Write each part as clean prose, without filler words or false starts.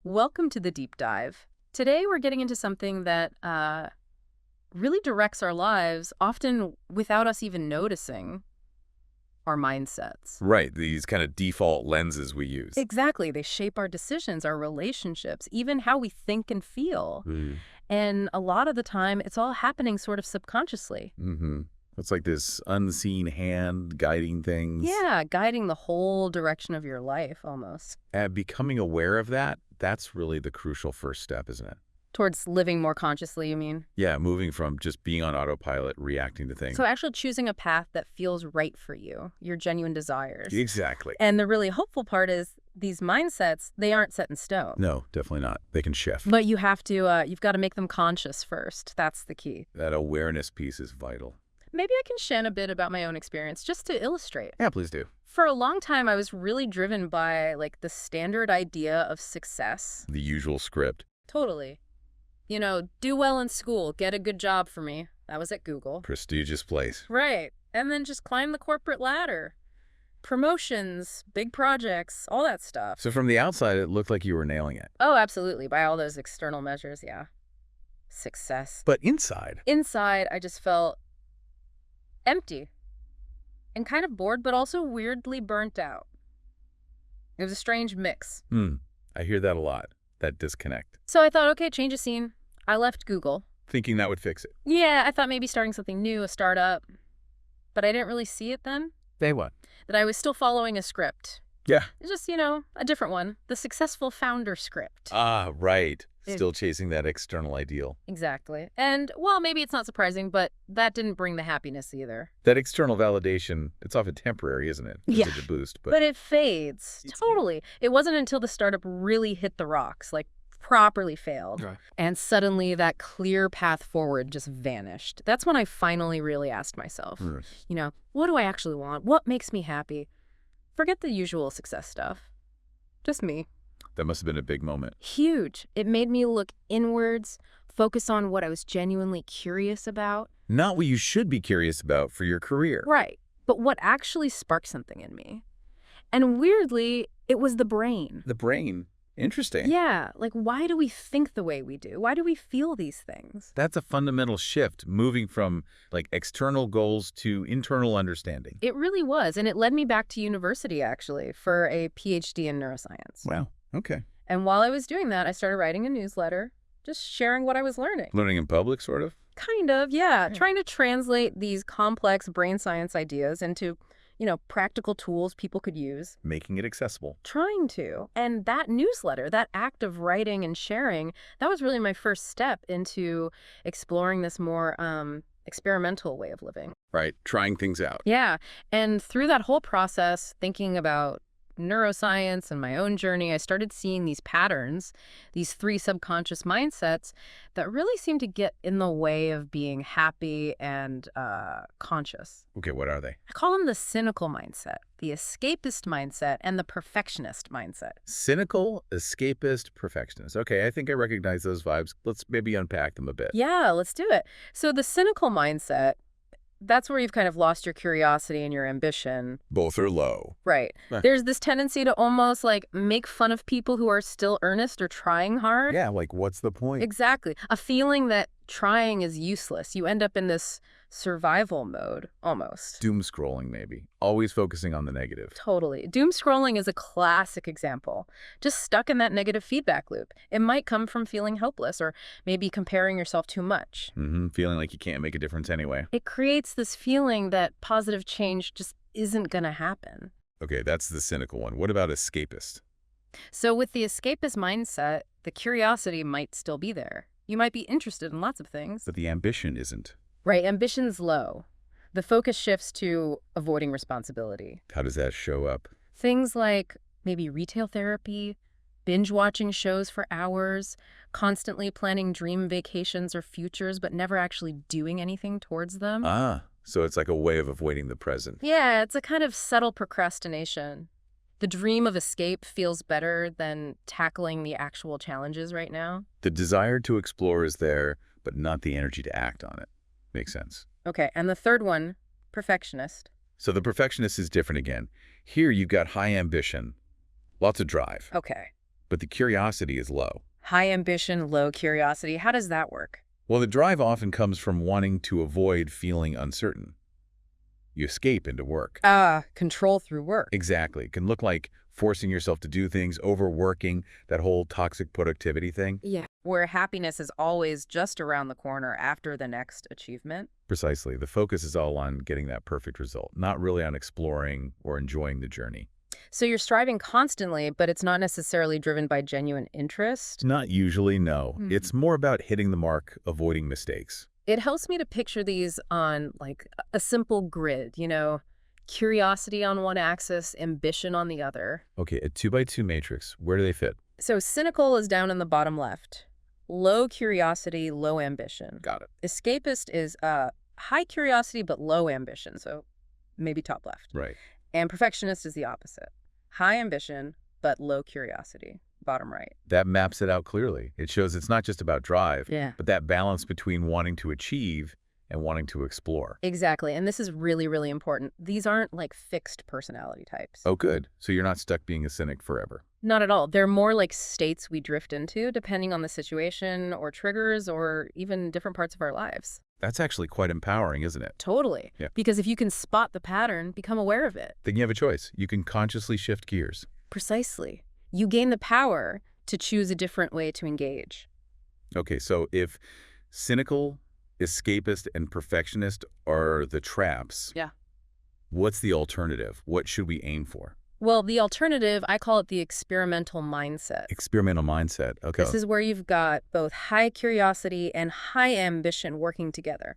Welcome to the deep dive. Today we're getting into something that really directs our lives, often without us even noticing, our mindsets. Right, these kind of default lenses we use. Exactly. They shape our decisions, our relationships, even how we think and feel. Mm. And a lot of the time, it's all happening sort of subconsciously. Mm-hmm. It's like this unseen hand guiding things. Yeah, guiding the whole direction of your life, almost. And becoming aware of that, that's really the crucial first step, isn't it? Towards living more consciously, you mean? Yeah, moving from just being on autopilot, reacting to things. So actually choosing a path that feels right for you, your genuine desires. Exactly. And the really hopeful part is these mindsets, they aren't set in stone. No, definitely not. They can shift. But you have to, you've got to make them conscious first. That's the key. That awareness piece is vital. Maybe I can share a bit about my own experience just to illustrate. Yeah, please do. For a long time, I was really driven by like the standard idea of success. The usual script. Totally. You know, do well in school, get a good job for me. That was at Google. Prestigious place. Right. And then just climb the corporate ladder. Promotions, big projects, all that stuff. So from the outside, it looked like you were nailing it. Oh, absolutely. By all those external measures, yeah. Success. But inside? Inside, I just felt empty and kind of bored, but also weirdly burnt out. It was a strange mix. I hear that a lot, that disconnect. So I thought, okay, change of scene. I left Google. Thinking that would fix it. Yeah, I thought maybe starting something new, a startup. But I didn't really see it then. They what? That I was still following a script. Yeah. It's just, you know, a different one. The successful founder script. Ah, right. Still chasing that external ideal. Exactly. And, well, maybe it's not surprising, but that didn't bring the happiness either. That external validation, it's often temporary, isn't it? Yeah. It's a boost. But it fades. Totally. It wasn't until the startup really hit the rocks, like properly failed. Right. And suddenly that clear path forward just vanished. That's when I finally really asked myself, you know, what do I actually want? What makes me happy? Forget the usual success stuff. Just me. That must have been a big moment. Huge. It made me look inwards, focus on what I was genuinely curious about. Not what you should be curious about for your career. Right. But what actually sparked something in me. And weirdly, it was the brain. The brain. Interesting. Yeah. Like, why do we think the way we do? Why do we feel these things? That's a fundamental shift, moving from like external goals to internal understanding. It really was. And it led me back to university, actually, for a PhD in neuroscience. Wow. Okay. And while I was doing that, I started writing a newsletter, just sharing what I was learning. Learning in public, sort of? Kind of, yeah. Trying to translate these complex brain science ideas into, you know, practical tools people could use. Making it accessible. Trying to. And that newsletter, that act of writing and sharing, that was really my first step into exploring this more experimental way of living. Right. Trying things out. Yeah. And through that whole process, thinking about neuroscience and my own journey, I started seeing these patterns, these 3 subconscious mindsets that really seem to get in the way of being happy and conscious. Okay, what are they? I call them the cynical mindset, the escapist mindset, and the perfectionist mindset. Cynical, escapist, perfectionist. Okay, I think I recognize those vibes. Let's maybe unpack them a bit. Yeah, let's do it. So the cynical mindset, that's where you've kind of lost your curiosity and your ambition. Both are low. Right. Huh. There's this tendency to almost like make fun of people who are still earnest or trying hard. Yeah, like what's the point? Exactly. A feeling that trying is useless. You end up in this survival mode, almost. Doom scrolling, maybe. Always focusing on the negative. Totally. Doom scrolling is a classic example. Just stuck in that negative feedback loop. It might come from feeling helpless or maybe comparing yourself too much. Feeling like you can't make a difference anyway. It creates this feeling that positive change just isn't going to happen. Okay, that's the cynical one. What about escapist? So with the escapist mindset, the curiosity might still be there. You might be interested in lots of things. But the ambition isn't. Right, ambition's low. The focus shifts to avoiding responsibility. How does that show up? Things like maybe retail therapy, binge watching shows for hours, constantly planning dream vacations or futures, but never actually doing anything towards them. Ah, so it's like a way of avoiding the present. Yeah, it's a kind of subtle procrastination. The dream of escape feels better than tackling the actual challenges right now. The desire to explore is there, but not the energy to act on it. Makes sense. Okay, and the third one, perfectionist. So the perfectionist is different again. Here you've got high ambition, lots of drive. Okay. but the curiosity is low. High ambition, low curiosity. How does that work? Well, the drive often comes from wanting to avoid feeling uncertain. You escape into work. Control through work. Exactly. It can look like forcing yourself to do things, overworking, that whole toxic productivity thing. Yeah. Where happiness is always just around the corner after the next achievement. Precisely. The focus is all on getting that perfect result, not really on exploring or enjoying the journey. So you're striving constantly, but it's not necessarily driven by genuine interest. Not usually, no. It's more about hitting the mark, avoiding mistakes. It helps me to picture these on like a simple grid, curiosity on one axis, ambition on the other. Okay, a 2x2 matrix, where do they fit? So cynical is down in the bottom left. Low curiosity, low ambition. Got it. Escapist is high curiosity but low ambition, so maybe top left. Right. And perfectionist is the opposite. High ambition but low curiosity, bottom right. That maps it out clearly. It shows it's not just about drive, Yeah. but that balance between wanting to achieve and wanting to explore. Exactly, and this is really, really important. These aren't like fixed personality types. Oh, good. So you're not stuck being a cynic forever. Not at all. They're more like states we drift into depending on the situation or triggers or even different parts of our lives. That's actually quite empowering, isn't it? Totally. Yeah. Because if you can spot the pattern, become aware of it. Then you have a choice. You can consciously shift gears. Precisely. You gain the power to choose a different way to engage. Okay, so if cynical, escapist, and perfectionist are the traps, Yeah. what's the alternative? What should we aim for? Well, the alternative, I call it the experimental mindset. Experimental mindset. Okay. This is where you've got both high curiosity and high ambition working together.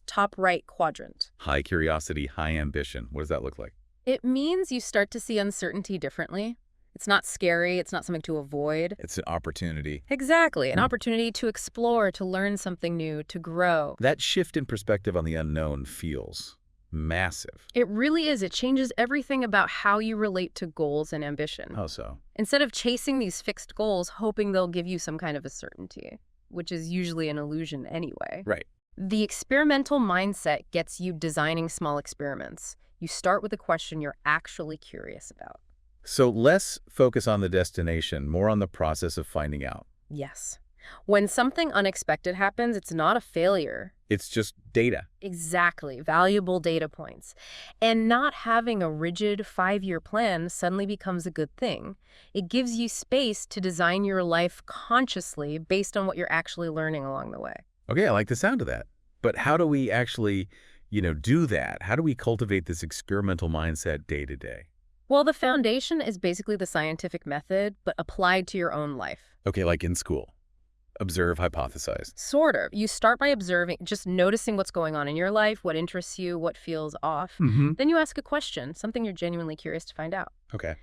Top right quadrant. High curiosity, high ambition. What does that look like? It means you start to see uncertainty differently. It's not scary. It's not something to avoid. It's an opportunity. Exactly. An opportunity to explore, to learn something new, to grow. That shift in perspective on the unknown feels massive. It really is. It changes everything about how you relate to goals and ambition. How so? Instead of chasing these fixed goals, hoping they'll give you some kind of a certainty, which is usually an illusion anyway. Right. The experimental mindset gets you designing small experiments. You start with a question you're actually curious about. So less focus on the destination, more on the process of finding out. Yes. When something unexpected happens, it's not a failure. It's just data. Exactly. Valuable data points. And not having a rigid 5-year plan suddenly becomes a good thing. It gives you space to design your life consciously based on what you're actually learning along the way. Okay, I like the sound of that. But how do we actually, do that? How do we cultivate this experimental mindset day to day? Well, the foundation is basically the scientific method, but applied to your own life. Okay, like in school. Observe, hypothesize. Sort of. You start by observing, just noticing what's going on in your life, what interests you, what feels off. Then you ask a question, something you're genuinely curious to find out. Okay.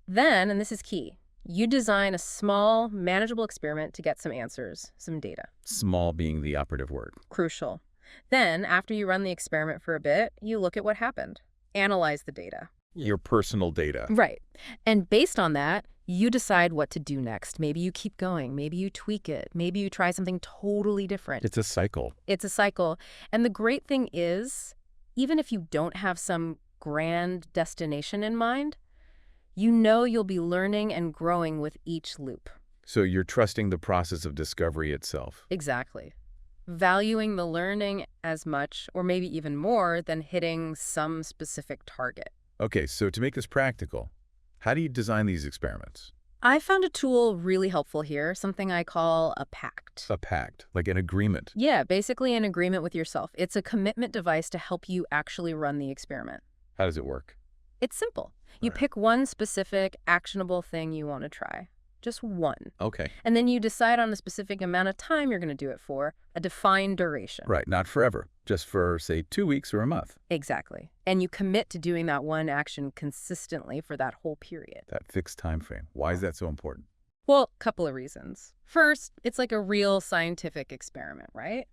Then, and this is key, you design a small, manageable experiment to get some answers, some data. Small being the operative word. Crucial. Then, after you run the experiment for a bit, you look at what happened. Analyze the data. Your personal data. Right. And based on that, you decide what to do next. Maybe you keep going. Maybe you tweak it. Maybe you try something totally different. It's a cycle. It's a cycle. And the great thing is, even if you don't have some grand destination in mind, you know you'll be learning and growing with each loop. So you're trusting the process of discovery itself. Exactly. Valuing the learning as much, or maybe even more, than hitting some specific target. Okay, so to make this practical, how do you design these experiments? I found a tool really helpful here, something I call a pact. A pact, like an agreement. Yeah, basically an agreement with yourself. It's a commitment device to help you actually run the experiment. How does it work? It's simple. You Right. pick one specific, actionable thing you want to try. Just one. Okay. And then you decide on a specific amount of time you're going to do it for, a defined duration. Right, not forever. Just for, say, 2 weeks or a month. Exactly. And you commit to doing that one action consistently for that whole period. That fixed time frame. Why is that so important? Well, a couple of reasons. First, it's like a real scientific experiment, right?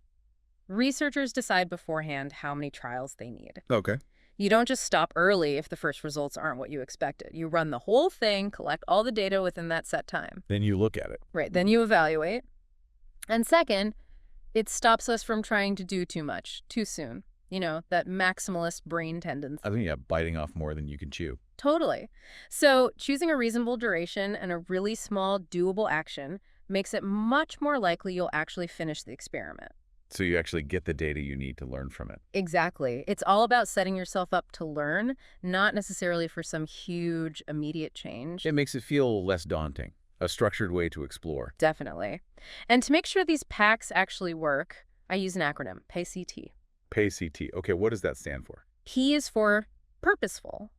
Researchers decide beforehand how many trials they need. Okay. You don't just stop early if the first results aren't what you expected. You run the whole thing, collect all the data within that set time. Then you look at it. Right, then you evaluate. And second, it stops us from trying to do too much, too soon. That maximalist brain tendency. I think, yeah, biting off more than you can chew. Totally. So choosing a reasonable duration and a really small, doable action makes it much more likely you'll actually finish the experiment. So you actually get the data you need to learn from it. Exactly. It's all about setting yourself up to learn, not necessarily for some huge, immediate change. It makes it feel less daunting, a structured way to explore. Definitely. And to make sure these packs actually work, I use an acronym, PACT. PACT. Okay, what does that stand for? P is for purposeful.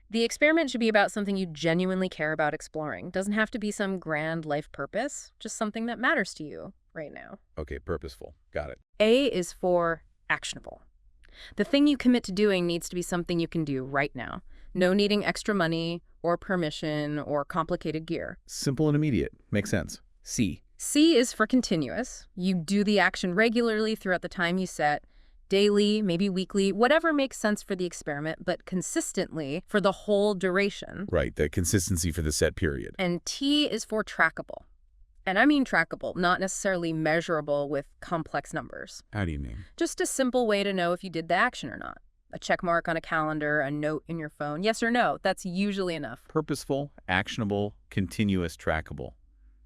The experiment should be about something you genuinely care about exploring. Doesn't have to be some grand life purpose, just something that matters to you right now. Okay, purposeful. Got it. A is for actionable. The thing you commit to doing needs to be something you can do right now. No needing extra money or permission or complicated gear. Simple and immediate. Makes sense. C. C is for continuous. You do the action regularly throughout the time you set, daily, maybe weekly, whatever makes sense for the experiment, but consistently for the whole duration. Right, the consistency for the set period. And T is for trackable. And I mean trackable, not necessarily measurable with complex numbers. How do you mean? Just a simple way to know if you did the action or not. A check mark on a calendar, a note in your phone. Yes or no, that's usually enough. Purposeful, actionable, continuous, trackable.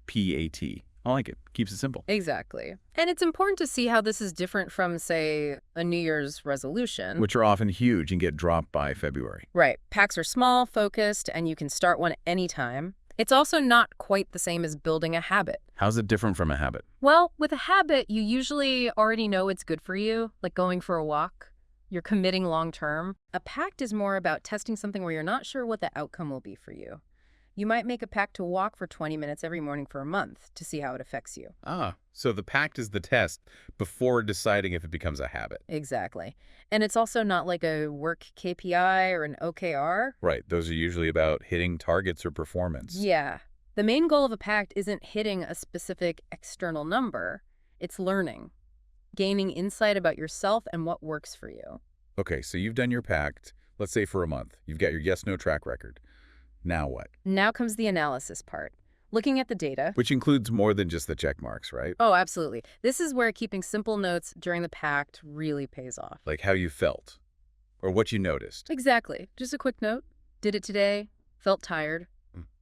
PAT. I like it. Keeps it simple. Exactly. And it's important to see how this is different from, say, a New Year's resolution. Which are often huge and get dropped by February. Right. Packs are small, focused, and you can start one anytime. It's also not quite the same as building a habit. How's it different from a habit? Well, with a habit, you usually already know it's good for you, like going for a walk. You're committing long term. A pact is more about testing something where you're not sure what the outcome will be for you. You might make a pact to walk for 20 minutes every morning for a month to see how it affects you. Ah, so the pact is the test before deciding if it becomes a habit. Exactly. And it's also not like a work KPI or an OKR. Right, those are usually about hitting targets or performance. Yeah. The main goal of a pact isn't hitting a specific external number. It's learning, gaining insight about yourself and what works for you. Okay, so you've done your pact, let's say for a month. You've got your yes-no track record. Now what? Now comes the analysis part. Looking at the data. Which includes more than just the check marks, right? Oh, absolutely. This is where keeping simple notes during the pact really pays off. Like how you felt or what you noticed. Exactly. Just a quick note. Did it today, felt tired,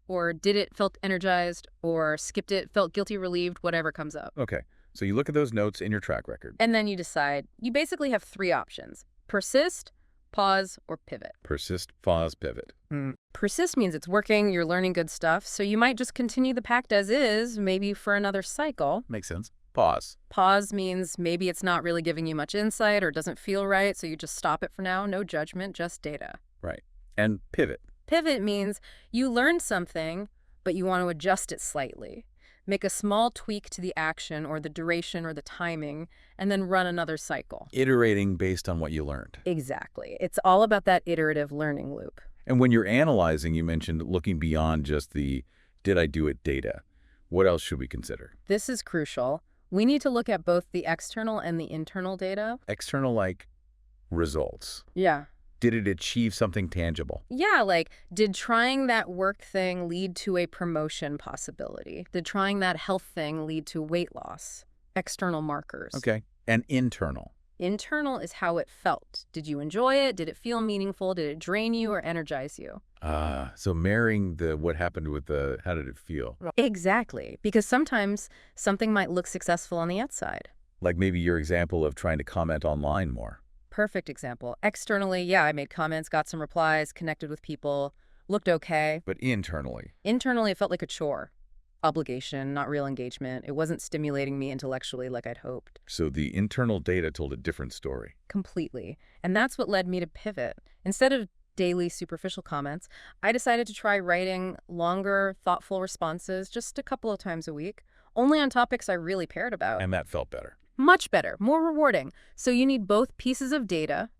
or did it, felt energized, or skipped it, felt guilty, relieved, whatever comes up. Okay, so you look at those notes in your track record. And then you decide. You basically have three options. Persist, pause, or pivot. Persist, pause, pivot. Persist means it's working, you're learning good stuff, so you might just continue the pact as is, maybe for another cycle. Makes sense. Pause. Pause means maybe it's not really giving you much insight or doesn't feel right, so you just stop it for now. No judgment, just data. Right. And pivot. Pivot means you learned something, but you want to adjust it slightly. Make a small tweak to the action or the duration or the timing, and then run another cycle. Iterating based on what you learned. Exactly. It's all about that iterative learning loop. And when you're analyzing, you mentioned looking beyond just the did I do it data. What else should we consider? This is crucial. We need to look at both the external and the internal data. External, like results. Yeah. Did it achieve something tangible? Yeah, like, did trying that work thing lead to a promotion possibility? Did trying that health thing lead to weight loss? External markers. Okay. And internal. Internal is how it felt. Did you enjoy it? Did it feel meaningful? Did it drain you or energize you? So marrying the what happened with the how did it feel? Exactly, because sometimes something might look successful on the outside. Like maybe your example of trying to comment online more. Perfect example. Externally, yeah, I made comments, got some replies, connected with people, looked okay. But internally? Internally, it felt like a chore. Obligation, not real engagement. It wasn't stimulating me intellectually like I'd hoped. So the internal data told a different story. Completely. And that's what led me to pivot. Instead of daily superficial comments, I decided to try writing longer, thoughtful responses just a couple of times a week, only on topics I really cared about. And that felt better. Much better, more rewarding. So you need both pieces of data,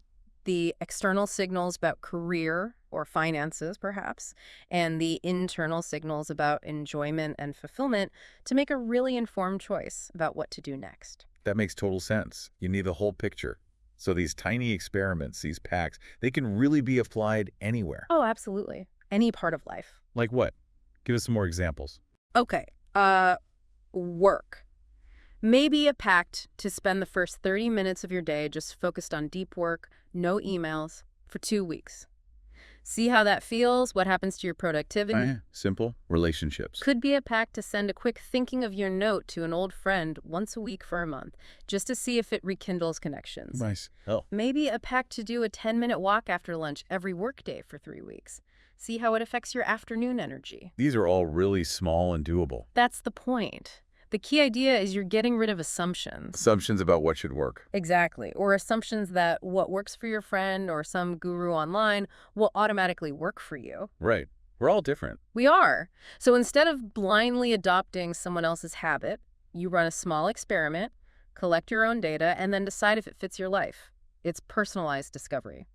the external signals about career or finances, perhaps, and the internal signals about enjoyment and fulfillment to make a really informed choice about what to do next. That makes total sense. You need the whole picture. So these tiny experiments, these packs, they can really be applied anywhere. Oh, absolutely. Any part of life. Like what? Give us some more examples. Okay. Work. Maybe a pact to spend the first 30 minutes of your day just focused on deep work, no emails, for 2 weeks. See how that feels, what happens to your productivity. Simple. Relationships. Could be a pact to send a quick thinking of your note to an old friend once a week for a month, just to see if it rekindles connections. Nice. Oh. Maybe a pact to do a 10-minute walk after lunch every workday for 3 weeks. See how it affects your afternoon energy. These are all really small and doable. That's the point. The key idea is you're getting rid of assumptions. Assumptions about what should work. Exactly. Or assumptions that what works for your friend or some guru online will automatically work for you. Right. We're all different. We are. So instead of blindly adopting someone else's habit, you run a small experiment, collect your own data, and then decide if it fits your life. It's personalized discovery.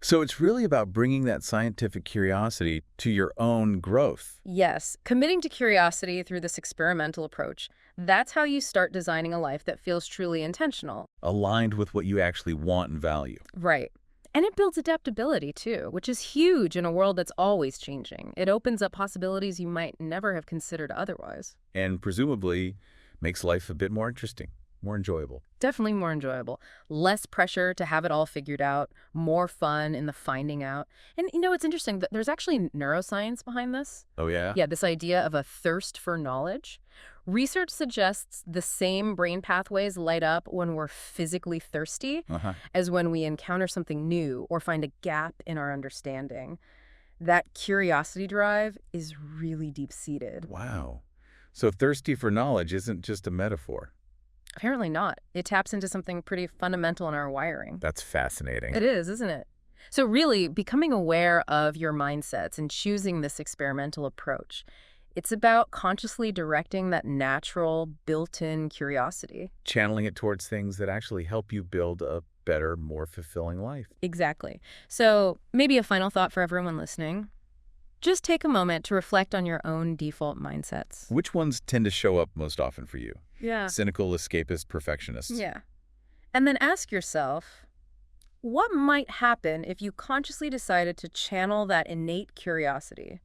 So it's really about bringing that scientific curiosity to your own growth. Yes, committing to curiosity through this experimental approach, that's how you start designing a life that feels truly intentional. Aligned with what you actually want and value. Right. And it builds adaptability, too, which is huge in a world that's always changing. It opens up possibilities you might never have considered otherwise. And presumably makes life a bit more interesting, more enjoyable. Definitely more enjoyable. Less pressure to have it all figured out, more fun in the finding out. And it's interesting that there's actually neuroscience behind this. Oh, yeah? Yeah, this idea of a thirst for knowledge. Research suggests the same brain pathways light up when we're physically thirsty as when we encounter something new or find a gap in our understanding. That curiosity drive is really deep-seated. Wow. So thirsty for knowledge isn't just a metaphor. Apparently not. It taps into something pretty fundamental in our wiring. That's fascinating. It is, isn't it? So really, becoming aware of your mindsets and choosing this experimental approach, it's about consciously directing that natural, built-in curiosity. Channeling it towards things that actually help you build a better, more fulfilling life. Exactly. So maybe a final thought for everyone listening. Just take a moment to reflect on your own default mindsets. Which ones tend to show up most often for you? Yeah. Cynical, escapist, perfectionist. Yeah. And then ask yourself, what might happen if you consciously decided to channel that innate curiosity?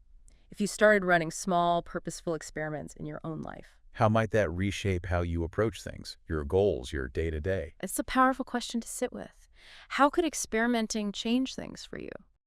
If you started running small, purposeful experiments in your own life? How might that reshape how you approach things, your goals, your day-to-day? It's a powerful question to sit with. How could experimenting change things for you?